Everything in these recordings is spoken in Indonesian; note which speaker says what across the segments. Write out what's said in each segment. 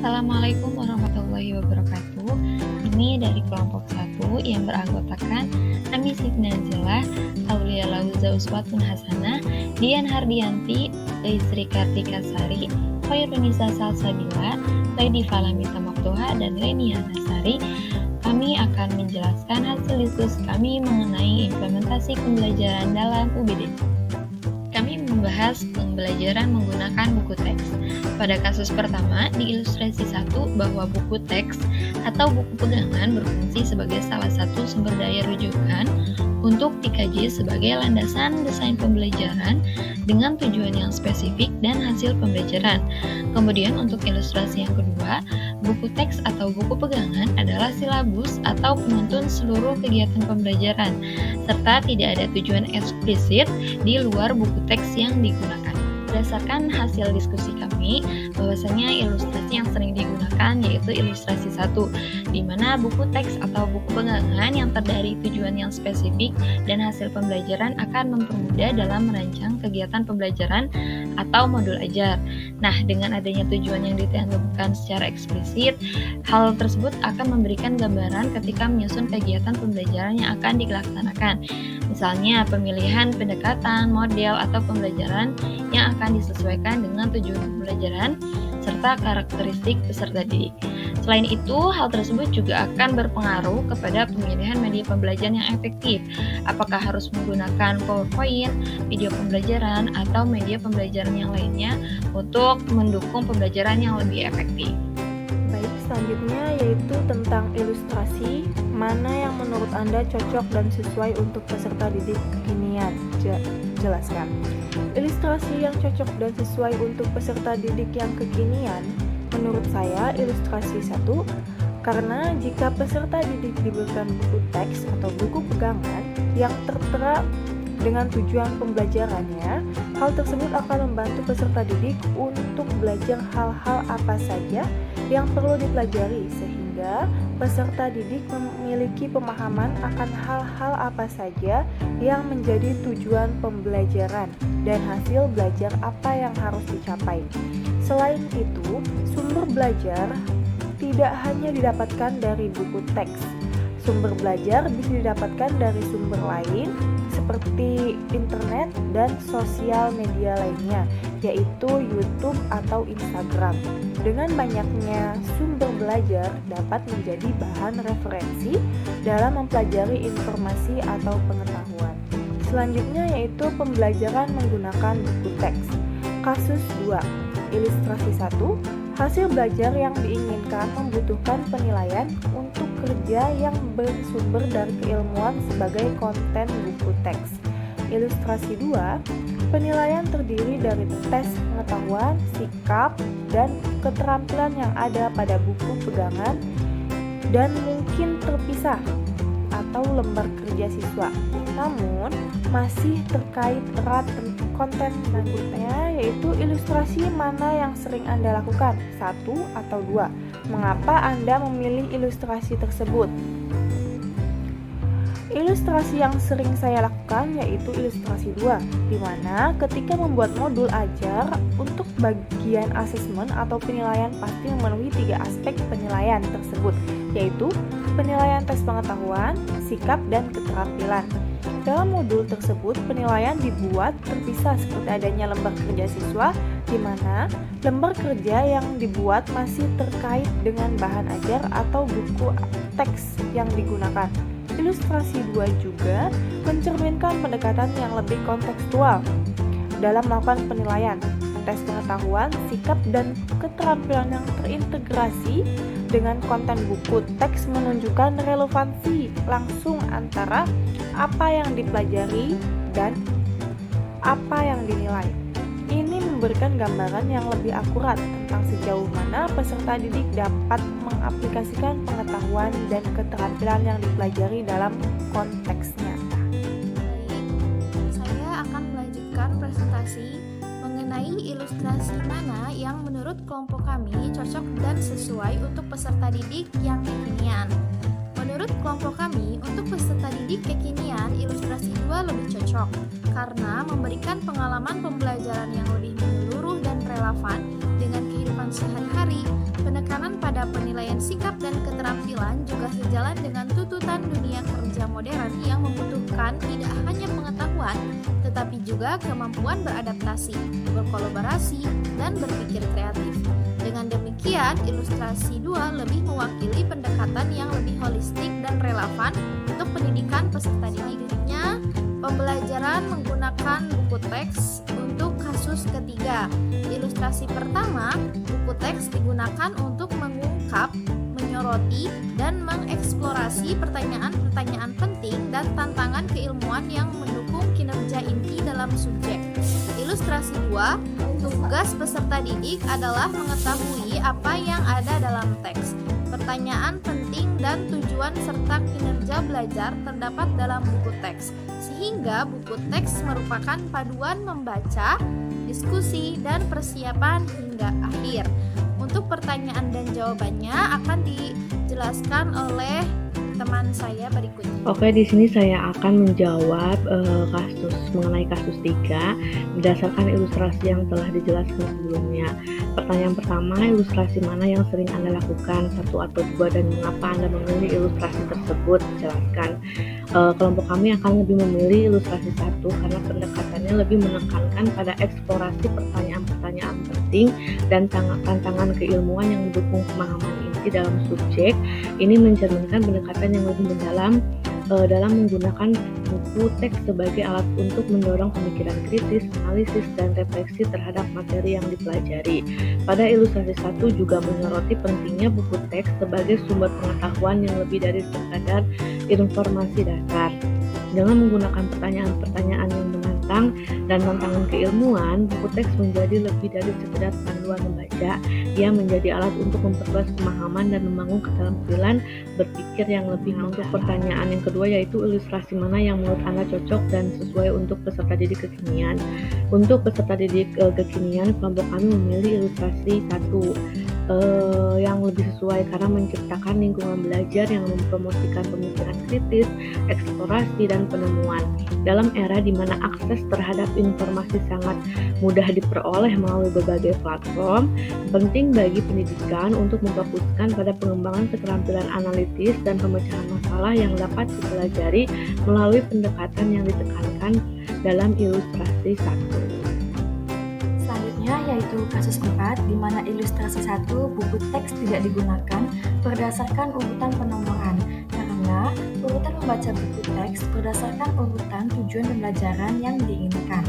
Speaker 1: Assalamualaikum warahmatullahi wabarakatuh. Ini dari kelompok 1 yang beranggotakan Ami Siti Nazilah, Aulia Lauza Uswatun Hasanah, Dian Hardianti, Sri Kartika Sari, Khairunisa Salsabila, Lady Falamita Moktoha, dan Lenia Nasari. Kami akan menjelaskan hasil diskusi kami mengenai implementasi pembelajaran dalam UBD. Kami membahas pembelajaran menggunakan buku teks. Pada kasus pertama, di ilustrasi 1 bahwa buku teks atau buku pegangan berfungsi sebagai salah satu sumber daya rujukan untuk dikaji sebagai landasan desain pembelajaran dengan tujuan yang spesifik dan hasil pembelajaran. Kemudian untuk ilustrasi yang kedua, buku teks atau buku pegangan adalah silabus atau penuntun seluruh kegiatan pembelajaran, serta tidak ada tujuan eksplisit di luar buku teks yang digunakan. Berdasarkan hasil diskusi kami, bahwasanya ilustrasi yang sering digunakan yaitu ilustrasi 1, di mana buku teks atau buku pegangan yang terdiri tujuan yang spesifik dan hasil pembelajaran akan mempermudah dalam merancang kegiatan pembelajaran atau modul ajar. Nah, dengan adanya tujuan yang ditentukan secara eksplisit, hal tersebut akan memberikan gambaran ketika menyusun kegiatan pembelajaran yang akan dilaksanakan. Misalnya, pemilihan pendekatan, model, atau pembelajaran yang akan disesuaikan dengan tujuan pembelajaran serta karakteristik peserta didik. Selain itu, hal tersebut juga akan berpengaruh kepada pemilihan media pembelajaran yang efektif. Apakah harus menggunakan PowerPoint, video pembelajaran, atau media pembelajaran yang lainnya untuk mendukung pembelajaran yang lebih efektif.
Speaker 2: Baik, selanjutnya yaitu tentang ilustrasi, mana yang menurut Anda cocok dan sesuai untuk peserta didik kekinian. Jelaskan. Ilustrasi yang cocok dan sesuai untuk peserta didik yang kekinian, menurut saya ilustrasi 1, karena jika peserta didik diberikan buku teks atau buku pegangan yang tertera dengan tujuan pembelajarannya, hal tersebut akan membantu peserta didik untuk belajar hal-hal apa saja yang perlu dipelajari, sehingga peserta didik memiliki pemahaman akan hal-hal apa saja yang menjadi tujuan pembelajaran dan hasil belajar apa yang harus dicapai. Selain itu, sumber belajar tidak hanya didapatkan dari buku teks. Sumber belajar bisa didapatkan dari sumber lain seperti internet dan sosial media lainnya, yaitu YouTube atau Instagram. Dengan banyaknya sumber belajar dapat menjadi bahan referensi dalam mempelajari informasi atau pengetahuan. Selanjutnya yaitu pembelajaran menggunakan buku teks. Kasus 2, ilustrasi 1, hasil belajar yang diinginkan membutuhkan penilaian untuk kerja yang bersumber dari keilmuan sebagai konten buku teks. Ilustrasi 2, penilaian terdiri dari tes pengetahuan, sikap, dan keterampilan yang ada pada buku pegangan dan mungkin terpisah atau lembar kerja siswa. Namun, masih terkait erat konten selanjutnya yaitu ilustrasi mana yang sering Anda lakukan, 1 atau 2. Mengapa Anda memilih ilustrasi tersebut? Ilustrasi yang sering saya lakukan yaitu ilustrasi 2, di mana ketika membuat modul ajar untuk bagian asesmen atau penilaian pasti memenuhi 3 aspek penilaian tersebut, yaitu penilaian tes pengetahuan, sikap, dan keterampilan. Dalam modul tersebut, penilaian dibuat terpisah seperti adanya lembar kerja siswa, di mana lembar kerja yang dibuat masih terkait dengan bahan ajar atau buku teks yang digunakan. Ilustrasi 2 juga mencerminkan pendekatan yang lebih kontekstual dalam melakukan penilaian. Tes pengetahuan, sikap, dan keterampilan yang terintegrasi dengan konten buku teks menunjukkan relevansi langsung antara apa yang dipelajari dan apa yang dinilai. Ini memberikan gambaran yang lebih akurat tentang sejauh mana peserta didik dapat mengaplikasikan pengetahuan dan keterampilan yang dipelajari dalam konteks nyata.
Speaker 3: Baik, saya akan melanjutkan presentasi mengenai ilustrasi mana yang menurut kelompok kami cocok dan sesuai untuk peserta didik yang kekinian. Menurut kelompok kami, untuk peserta didik kekinian, ilustrasi 2 lebih cocok karena memberikan pengalaman pembelajaran yang lebih menyeluruh dan relevan dengan kehidupan kehidupan sehari-hari. Penekanan pada penilaian sikap dan keterampilan juga sejalan dengan tuntutan dunia kerja modern yang membutuhkan tidak hanya pengetahuan, tetapi juga kemampuan beradaptasi, berkolaborasi, dan berpikir kreatif. Dengan demikian, ilustrasi 2 lebih mewakili pendekatan yang lebih holistik dan relevan untuk pendidikan peserta didiknya. Pembelajaran menggunakan buku teks untuk kasus ketiga. Ilustrasi pertama, buku teks digunakan untuk mengungkap, menyoroti, dan mengeksplorasi pertanyaan-pertanyaan penting dan tantangan keilmuan yang mendukung kinerja inti dalam subjek. Ilustrasi 2, tugas peserta didik adalah mengetahui apa yang ada dalam teks. Pertanyaan penting dan tujuan serta kinerja belajar terdapat dalam buku teks, sehingga buku teks merupakan paduan membaca, diskusi, dan persiapan hingga akhir. Untuk pertanyaan dan jawabannya akan dijelaskan oleh teman saya berikutnya.
Speaker 4: Oke, di sini saya akan menjawab mengenai kasus 3 berdasarkan ilustrasi yang telah dijelaskan sebelumnya. Pertanyaan pertama, ilustrasi mana yang sering Anda lakukan, 1 atau 2, dan mengapa Anda memilih ilustrasi tersebut? Jelaskan. Kelompok kami akan lebih memilih ilustrasi 1 karena pendekatannya lebih menekankan pada eksplorasi pertanyaan-pertanyaan penting dan tantangan keilmuan yang mendukung pemahaman inti dalam subjek. Ini mencerminkan pendekatan yang lebih mendalam dalam menggunakan buku teks sebagai alat untuk mendorong pemikiran kritis, analisis, dan refleksi terhadap materi yang dipelajari. Pada ilustrasi 1 juga menyoroti pentingnya buku teks sebagai sumber pengetahuan yang lebih dari sekadar informasi dasar. Dengan menggunakan pertanyaan-pertanyaan yang menantang dan tantangan keilmuan, buku teks menjadi lebih dari sekedar panduan membaca. Ia menjadi alat untuk memperluas pemahaman dan membangun keterampilan berpikir yang lebih mendalam. Pertanyaan yang kedua yaitu ilustrasi mana yang menurut Anda cocok dan sesuai untuk peserta didik kekinian. Untuk peserta didik kekinian, kelompok kami memilih ilustrasi 1 yang lebih sesuai karena menciptakan lingkungan belajar yang mempromosikan pemikiran kritis, eksplorasi, dan penemuan. Dalam era di mana akses terhadap informasi sangat mudah diperoleh melalui berbagai platform, penting bagi pendidikan untuk memfokuskan pada pengembangan keterampilan analitis dan pemecahan masalah yang dapat dipelajari melalui pendekatan yang ditekankan dalam ilustrasi 1.
Speaker 5: Yaitu kasus 4, di mana ilustrasi 1 buku teks tidak digunakan berdasarkan urutan penomoran karena urutan membaca buku teks berdasarkan urutan tujuan pembelajaran yang diinginkan,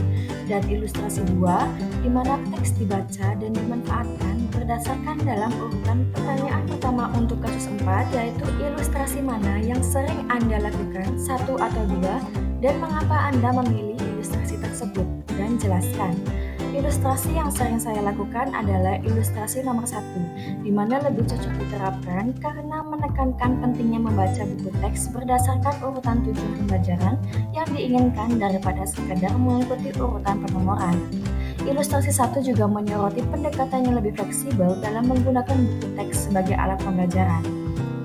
Speaker 5: dan ilustrasi 2 di mana teks dibaca dan dimanfaatkan berdasarkan dalam urutan. Pertanyaan pertama untuk kasus 4 yaitu ilustrasi mana yang sering Anda lakukan, 1 atau 2, dan mengapa Anda memilih ilustrasi tersebut, dan jelaskan. Ilustrasi yang sering saya lakukan adalah ilustrasi nomor 1, di mana lebih cocok diterapkan karena menekankan pentingnya membaca buku teks berdasarkan urutan tujuan pembelajaran yang diinginkan daripada sekadar mengikuti urutan penomoran. Ilustrasi 1 juga menyoroti pendekatan yang lebih fleksibel dalam menggunakan buku teks sebagai alat pembelajaran.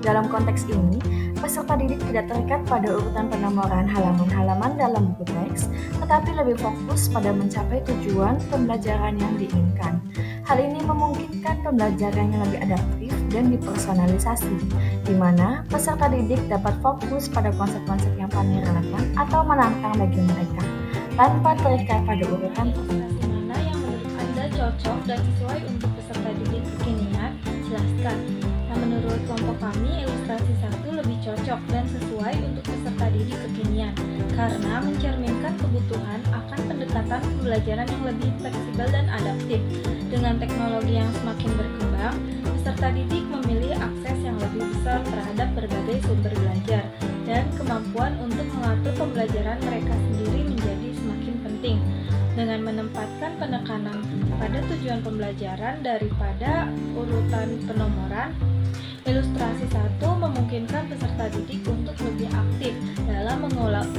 Speaker 5: Dalam konteks ini, peserta didik tidak terikat pada urutan penomoran halaman-halaman dalam buku teks, tetapi lebih fokus pada mencapai tujuan pembelajaran yang diinginkan. Hal ini memungkinkan pembelajaran yang lebih adaptif dan dipersonalisasi, di mana peserta didik dapat fokus pada konsep-konsep yang paling relevan atau menantang bagi mereka, tanpa terikat pada urutan.
Speaker 1: Ilustrasi mana yang menurut Anda cocok dan sesuai untuk peserta didik kekinian? Jelaskan. Menurut kelompok kami, ilustrasi 1 lebih cocok dan sesuai untuk peserta didik kekinian karena mencerminkan kebutuhan akan pendekatan pembelajaran yang lebih fleksibel dan adaptif. Dengan teknologi yang semakin berkembang, peserta didik memilih akses yang lebih besar terhadap berbagai sumber belajar dan kemampuan untuk mengatur pembelajaran mereka sendiri menjadi semakin penting. Dengan menempatkan penekanan pada tujuan pembelajaran daripada urutan penomoran, ilustrasi 1 memungkinkan peserta didik untuk lebih aktif dalam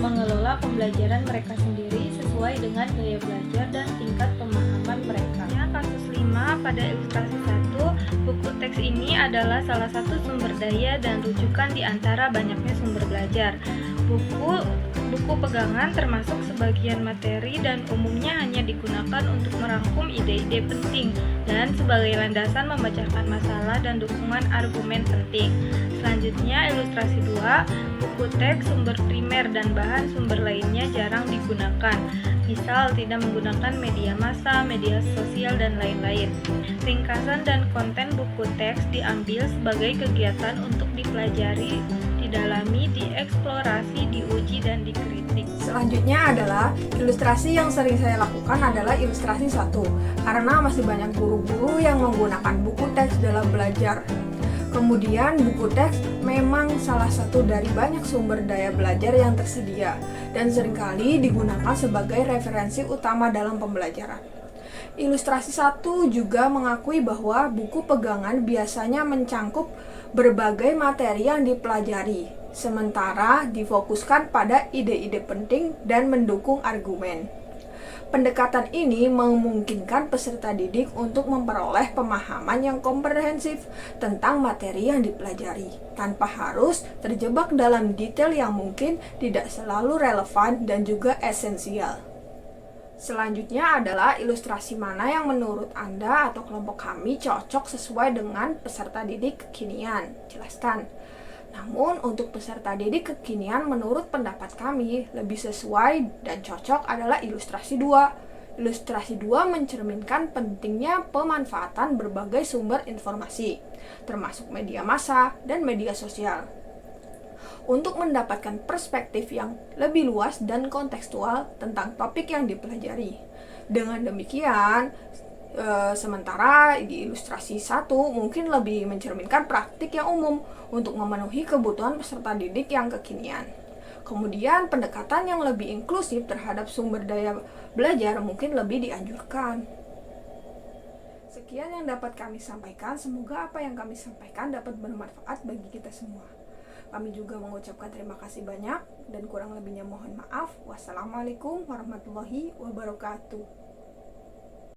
Speaker 1: mengelola pembelajaran mereka sendiri sesuai dengan gaya belajar dan tingkat pemahaman mereka. Kasus 5, pada ilustrasi 1, buku teks ini adalah salah satu sumber daya dan rujukan di antara banyaknya sumber belajar. Buku
Speaker 6: Buku pegangan termasuk sebagian materi dan umumnya hanya digunakan untuk merangkum ide-ide penting dan sebagai landasan memecahkan masalah dan dukungan argumen penting. Selanjutnya, ilustrasi 2, buku teks, sumber primer, dan bahan sumber lainnya jarang digunakan. Misal, tidak menggunakan media massa, media sosial, dan lain-lain. Ringkasan dan konten buku teks diambil sebagai kegiatan untuk dipelajari, didalami, dieksplorasi, diuji, dan dikritik.
Speaker 7: Selanjutnya adalah ilustrasi yang sering saya lakukan adalah ilustrasi 1, karena masih banyak guru-guru yang menggunakan buku teks dalam belajar. Kemudian buku teks memang salah satu dari banyak sumber daya belajar yang tersedia dan seringkali digunakan sebagai referensi utama dalam pembelajaran. Ilustrasi 1 juga mengakui bahwa buku pegangan biasanya mencangkup berbagai materi yang dipelajari, sementara difokuskan pada ide-ide penting dan mendukung argumen. Pendekatan ini memungkinkan peserta didik untuk memperoleh pemahaman yang komprehensif tentang materi yang dipelajari, tanpa harus terjebak dalam detail yang mungkin tidak selalu relevan dan juga esensial. Selanjutnya adalah ilustrasi mana yang menurut Anda atau kelompok kami cocok sesuai dengan peserta didik kekinian. Jelaskan. Namun, untuk peserta didik kekinian menurut pendapat kami lebih sesuai dan cocok adalah ilustrasi 2. Ilustrasi 2 mencerminkan pentingnya pemanfaatan berbagai sumber informasi, termasuk media massa dan media sosial, untuk mendapatkan perspektif yang lebih luas dan kontekstual tentang topik yang dipelajari. Dengan demikian, sementara di ilustrasi 1 mungkin lebih mencerminkan praktik yang umum untuk memenuhi kebutuhan peserta didik yang kekinian. Kemudian pendekatan yang lebih inklusif terhadap sumber daya belajar mungkin lebih dianjurkan. Sekian yang dapat kami sampaikan, semoga apa yang kami sampaikan dapat bermanfaat bagi kita semua. Kami juga mengucapkan terima kasih banyak dan kurang lebihnya mohon maaf. Wassalamualaikum warahmatullahi wabarakatuh.